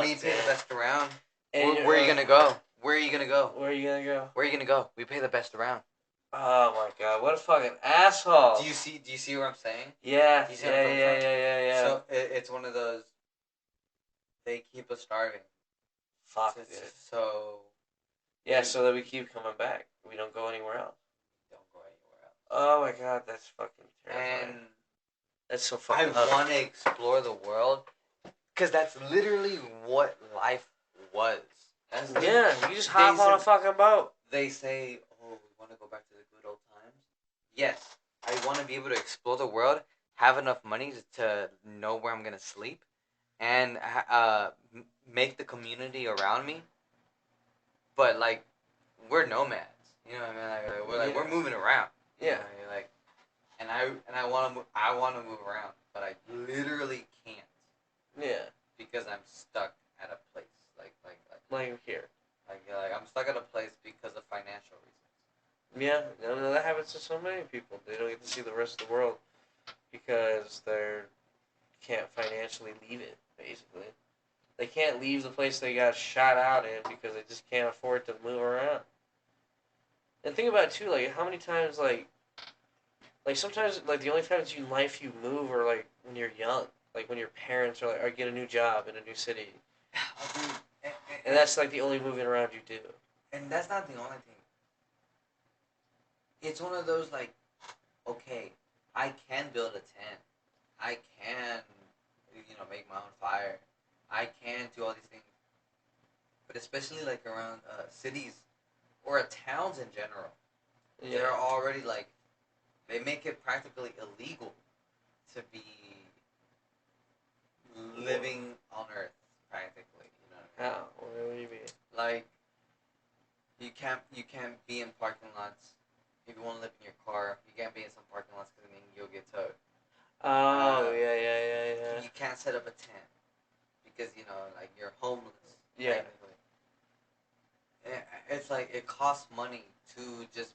We pay the best around. Where are you gonna go? Where are you gonna go? Where are you gonna go? Where are you gonna go? We pay the best around. Oh my god, what a fucking asshole! Do you see what I'm saying? Yeah, yeah. So it's one of those. They keep us starving. Fuck, dude. So. Yeah, so that we keep coming back. We don't go anywhere else. Don't go anywhere else. Oh my god, that's fucking terrifying. And that's so fucking. I want to explore the world, because that's literally what life was. Yeah, you just hop on a fucking boat. They say, oh, we want to go back to the good old times. Yes, I want to be able to explore the world, have enough money to know where I'm going to sleep, and make the community around me. But, like, we're nomads. You know what I mean? We're moving around. Yeah. You know what I mean? And I want to move around, but I literally can't. Yeah. Because I'm stuck at a place. Like here. Like I'm stuck at a place because of financial reasons. Yeah, that happens to so many people. They don't get to see the rest of the world. because they can't financially leave it. Basically, they can't leave the place they got shot out in because they just can't afford to move around. And think about it too, like how many times like sometimes like the only times in life you move are like when you're young, like when your parents are like, or get a new job in a new city, Dude, and that's like the only moving around you do. and that's not the only thing. It's one of those like, okay, I can build a tent. I can, make my own fire. I can do all these things. But especially like around cities or towns in general, they're Yeah, already like, they make it practically illegal to be living on Earth, practically. You know what I mean? how? What do you mean? Like, you can't be in parking lots. If you want to live in your car, you can't be in some parking lots because then you'll get towed. Oh yeah. You can't set up a tent because like you're homeless. Yeah. Technically, it's like it costs money to just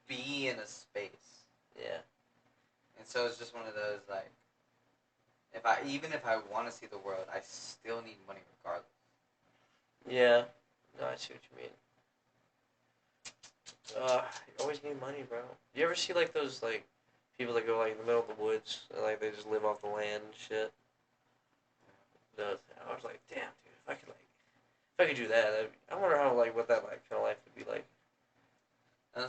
be in a space, Yeah. and so it's just one of those like, if I want to see the world, I still need money regardless. Yeah. No, I see what you mean. You always need money, bro. You ever see like those like people that go like in the middle of the woods and like they just live off the land and shit? Those, I was like, damn, dude, if I could do that, I wonder how like what that like kind of life would be like. And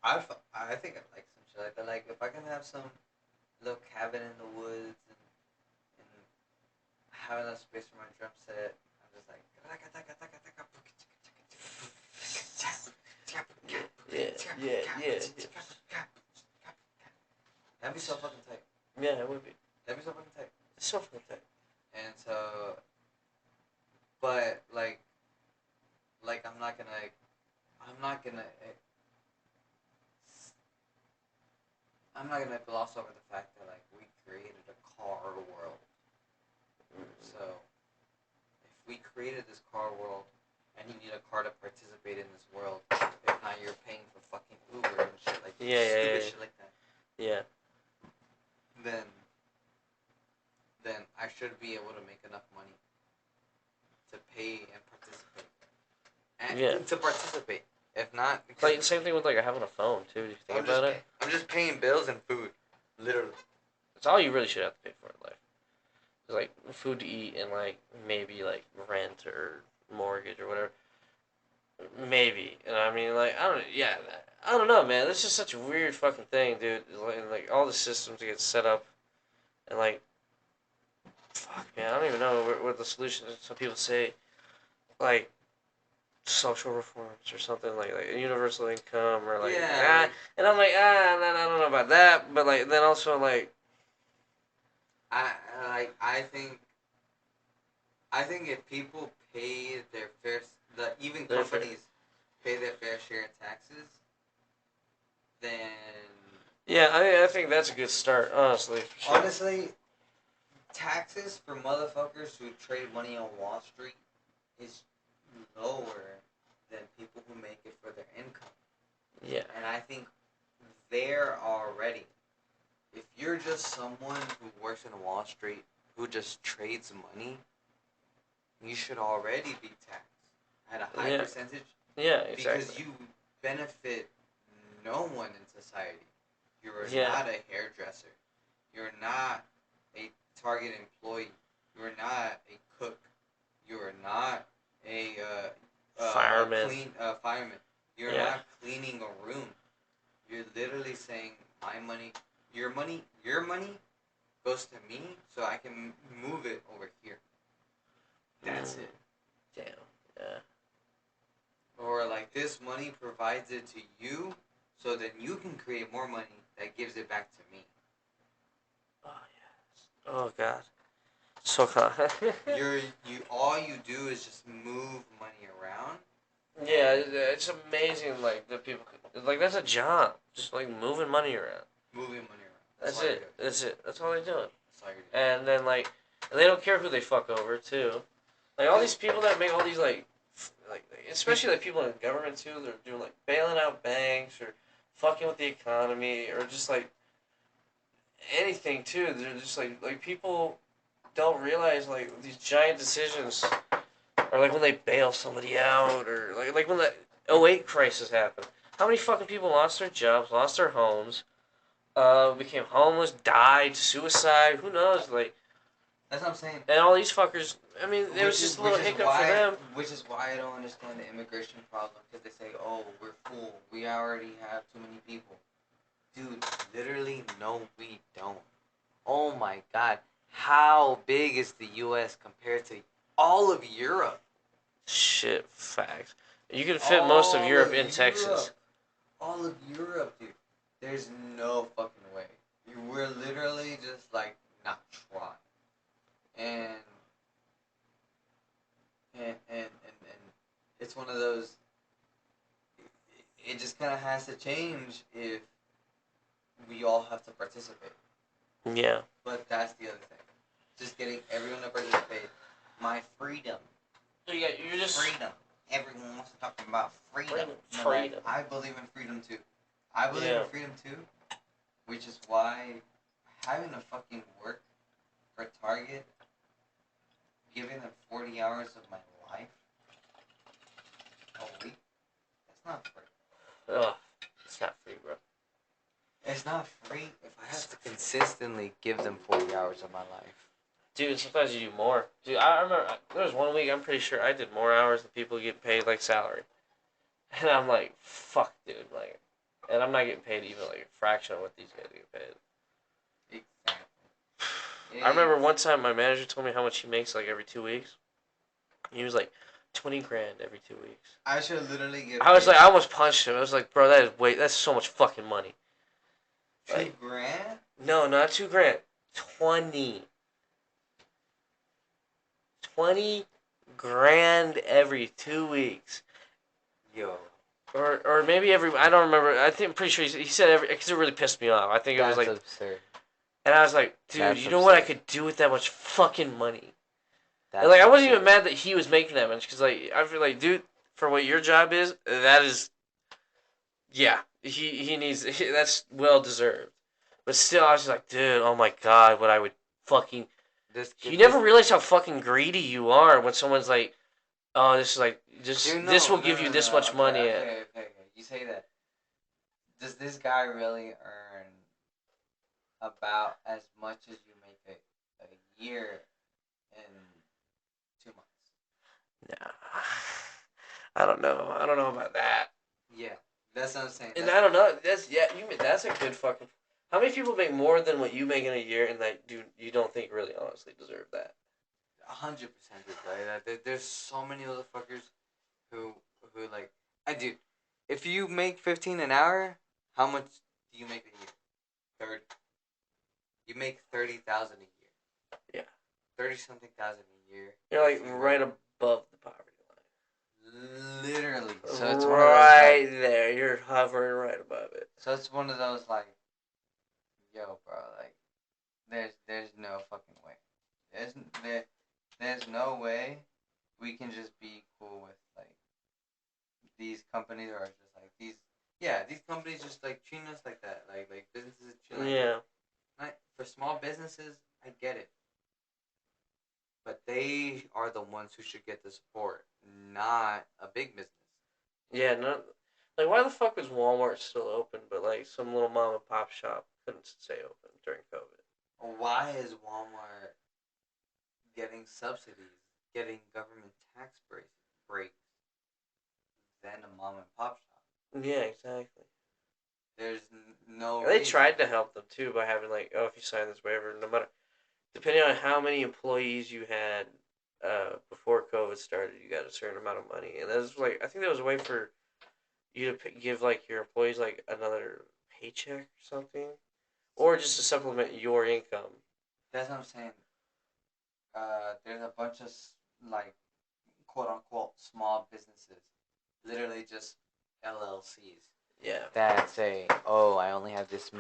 I think I'd like some shit like that. Like if I can have some little cabin in the woods and have enough space for my drum set, I'm just like. Yeah, yeah. That'd be so fucking tight. Yeah, it would be. That'd be so fucking tight. It's so fucking tight. And so, but like I'm not gonna gloss over the fact that like we created a car world. So if we created this car world and you need a car to participate in this world, if not you're paying for fucking Uber and shit like stupid shit like that. Yeah. Then I should be able to make enough money to pay and participate. To participate. If not, like same thing with like having a phone too. If you think about it, I'm just paying bills and food, literally. it's all you really should have to pay for in life. It's like food to eat and like maybe like rent or mortgage or whatever. Maybe, and I mean like I don't know, man. This is such a weird fucking thing, dude. Like all the systems get set up, and like fuck, man. I don't even know what the solution is. Some people say like social reforms or something like a universal income or like and I'm like I don't know about that, but like then also like I think if people pay their even companies pay their fair share of taxes, then yeah, I think that's a good start, honestly. For sure. Honestly, taxes for motherfuckers who trade money on Wall Street is lower than people who make it for their income. Yeah. And I think they're already. If you're just someone who works in Wall Street who just trades money, you should already be taxed at a high percentage. Yeah, exactly. Because you benefit no one in society. You're not a hairdresser. You're not a Target employee. You're not a cook. You're not a fireman. You're not cleaning a room. You're literally saying my money, your money goes to me, so I can move it over here. That's it. Damn. Yeah. Or like this money provides it to you, so then you can create more money that gives it back to me. Oh yes. Oh god. So all you do is just move money around. Yeah, it's amazing. Like that people like that's a job. Just like moving money around. That's it. That's it. That's all they're doing. And then like and they don't care who they fuck over too. Like all these people that make all these like especially like people in government too. They're doing like bailing out banks or fucking with the economy or just like anything too. They're just like people don't realize like these giant decisions, or like when they bail somebody out, or like when the '08 crisis happened. How many fucking people lost their jobs, lost their homes, became homeless, died, suicide? Who knows? Like, That's what I'm saying. and all these fuckers. I mean, it was just a little hiccup for them. Which is why I don't understand the immigration problem, because they say, "Oh, we're full. We already have too many people." Dude, literally, no, we don't. Oh my God, how big is the U.S. compared to all of Europe? Shit, facts. You can fit most of Europe in Texas. All of Europe, dude. There's no fucking way. We're literally just like not trying. And and it's one of those. It just kind of has to change if we all have to participate. Yeah. But that's the other thing. Just getting everyone to participate. My freedom. Yeah, you're just freedom. Everyone wants to talk about freedom. Freedom. I believe in freedom too. I believe in freedom too, which is why having to fucking work for Target, giving them 40 hours of my life a week, that's not free. Ugh, it's not free, bro. It's not free if I have to consistently give them 40 hours of my life. Dude, sometimes you do more. Dude, I remember there was one week I'm pretty sure I did more hours than people get paid like salary. And I'm like, fuck, dude, like, and I'm not getting paid even like a fraction of what these guys get paid. Exactly. I remember one time my manager told me how much he makes like every 2 weeks. He was like, 20 grand every 2 weeks. I should literally get. I was like, I almost punched him. I was like, bro, that's so much fucking money. 2 grand? No, not 2 grand. 20. 20 grand every 2 weeks. Yo. Or maybe every, I don't remember. I think I'm pretty sure he said every, because it really pissed me off. I think it was like, absurd. And I was like, dude, That's you know what I could do with that much fucking money? And like, I wasn't even mad that he was making that much, because like, I feel like, dude, for what your job is, that is, yeah, he needs, that's well deserved. But still, I was just like, dude, oh my god, what I would fucking. You never realize how fucking greedy you are when someone's like, oh, this is like, this will give you this much money. Okay. You say that. Does this guy really earn about as much as you make a year in 2 months? Nah. I don't know. I don't know about that. Yeah, that's what I'm saying. And I don't know. That's a good fucking. How many people make more than what you make in a year, and that you don't think really honestly deserve that? 100%, right? There's so many motherfuckers who like. Dude, if you make 15 an hour, how much do you make a year? 30. You make 30,000 a year. Yeah. 30 something thousand a year. You're like right above the poverty line. Literally. So it's right there. You're hovering right above it. So it's one of those like, yo, bro, like, there's no fucking way. There's no way we can just be cool with like these companies are just like these. Yeah, these companies just like treating us like that. Like businesses treating. Yeah. Like, for small businesses, I get it. But they are the ones who should get the support, not a big business. Yeah, no. Like, why the fuck was Walmart still open, but like some little mom and pop shop couldn't stay open during COVID? Why is Walmart getting subsidies, getting government tax breaks, than a mom and pop shop? Yeah, exactly. There's no. They tried to help them too by having like, oh, if you sign this waiver, no matter, depending on how many employees you had before COVID started, you got a certain amount of money, and that was like, I think that was a way for you to give like your employees like another paycheck or something, or just to supplement your income. That's what I'm saying. There's a bunch of like quote unquote small businesses, literally just LLCs. Yeah. That say, oh, I only have this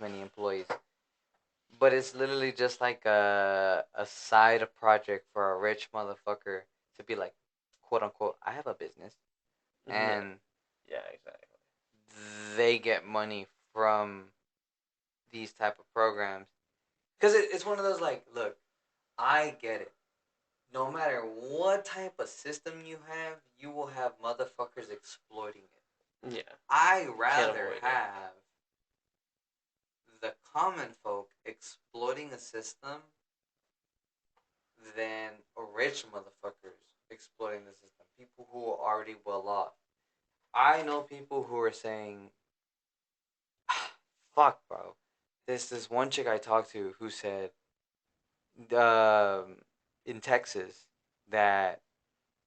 many employees, but it's literally just like a side project for a rich motherfucker to be like, quote unquote, I have a business, and yeah, exactly. They get money from these type of programs, because it's one of those like, look, I get it. No matter what type of system you have, you will have motherfuckers exploiting it. Yeah. I Can't rather avoid it. have the common folk exploiting a system than rich motherfuckers exploiting the system. People who are already well off. I know people who are saying, "Fuck, bro." This one chick I talked to who said, in Texas, that,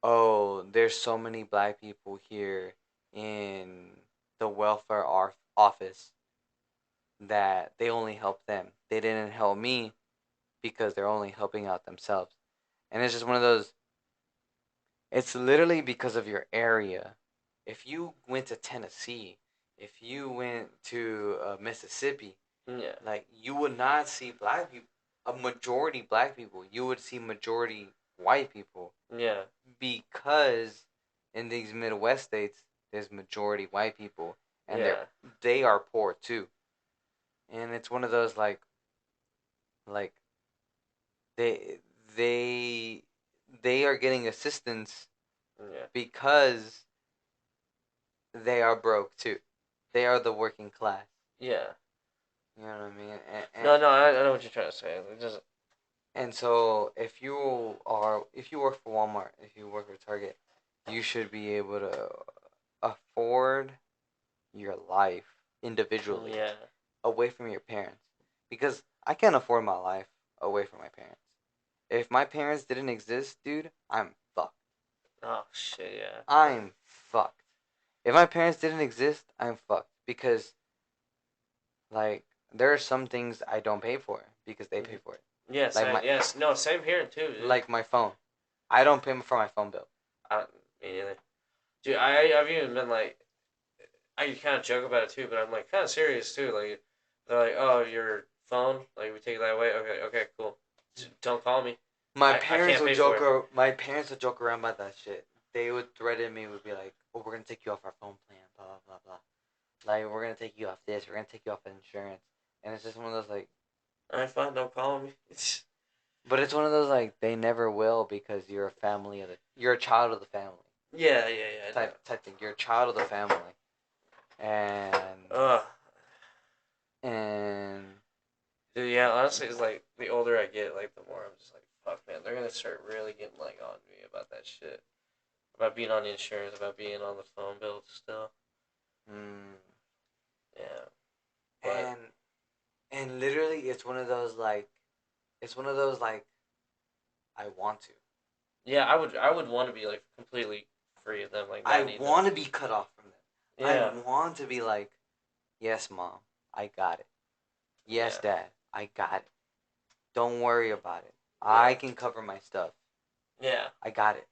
oh, there's so many black people here in the welfare office that they only help them. They didn't help me because they're only helping out themselves. And it's just one of those, it's literally because of your area. If you went to Tennessee, if you went to Mississippi, Yeah. like, you would not see black people, a majority black people. You would see majority white people, Yeah. because in these Midwest states, there's majority white people, and Yeah. they are poor too. And it's one of those like they they they are getting assistance Yeah. because they are broke too. They are the working class. Yeah. You know what I mean? No, no, I know what you're trying to say. It just And so if you work for Walmart, if you work for Target, you should be able to afford your life individually, yeah. away from your parents. Because I can't afford my life away from my parents. If my parents didn't exist, dude, I'm fucked. Oh shit, yeah. I'm fucked. If my parents didn't exist, I'm fucked. Because, like, there are some things I don't pay for because they pay for it. Yeah, Like same. Yes, no, same here too, dude. like my phone. I don't pay for my phone bill. Me neither. Dude, I've even been like, I kind of joke about it too, but I'm like kind of serious too. Like, they're like, oh, your phone, like we take that away. Okay, okay, cool. Don't call me. I can't pay for it. My parents would joke around about that shit. They would threaten me, would be like, "Oh, we're gonna take you off our phone plan, blah blah blah blah. Like, we're gonna take you off this. We're gonna take you off insurance." And it's just one of those like, Alright, fine, don't call me. but it's one of those like, they never will, because you're a child of the family Yeah, yeah, yeah, I know. type thing. You're a child of the family, and Ugh. and Dude, yeah, honestly, it's like the older I get, like the more I'm just like, fuck, man, they're gonna start really getting like on me about that shit, about being on insurance, about being on the phone bill still. mm, Yeah, but and and literally, it's one of those like, I want to. yeah, I would want to be like completely free of them, like I not need them. want to be cut off from them. I Yeah, want to be like, yes, mom, I got it. Yes, yeah, dad, I got it. Don't worry about it. I yeah, can cover my stuff. yeah, I got it.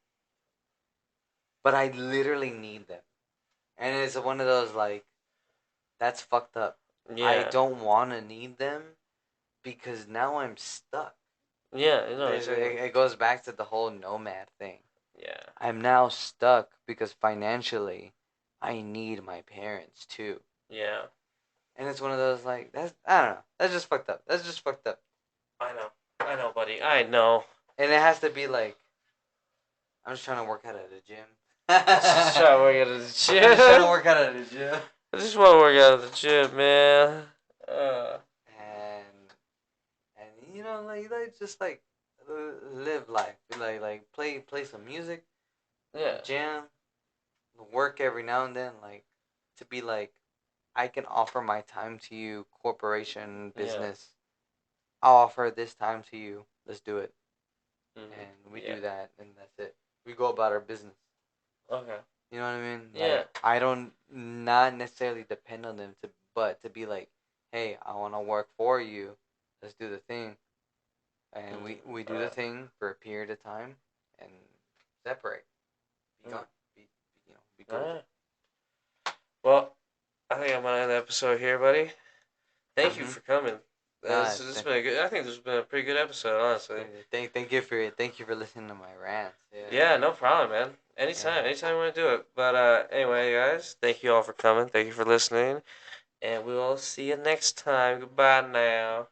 But I literally need them. And it's one of those like, that's fucked up. I yeah, don't want to need them because now I'm stuck. yeah. No, It, exactly. it goes back to the whole nomad thing. Yeah, I'm now stuck because financially, I need my parents too. yeah. And it's one of those like, that's, I don't know. That's just fucked up. That's just fucked up. I know, buddy. I know. And it has to be like, I'm just trying to work out at the gym. Just try to work out at the I'm just trying to gym. work out at the gym. I just want to work out at the gym, man. And like just like, live life. Like play some music, Yeah, jam, work every now and then. Like, to be like, I can offer my time to you, corporation, yeah. business. I'll offer this time to you. Let's do it. Mm-hmm. And we Yeah. do that, and that's it. We go about our business. Okay. You know what I mean? Yeah. Like, I don't not necessarily depend on them but to be like, hey, I want to work for you. Let's do the thing, and we do the Alright. thing for a period of time, and separate. Be gone. Be good with it. Alright. Well, I think I'm gonna end the episode here, buddy. Thank you Mm-hmm. for coming. Nah, This has been a good. I think this has been a pretty good episode, honestly. thank you for listening to my rants. Yeah, no problem, man. Yeah. Anytime you want to do it. But anyway, guys, thank you all for coming. Thank you for listening. And we will see you next time. Goodbye now.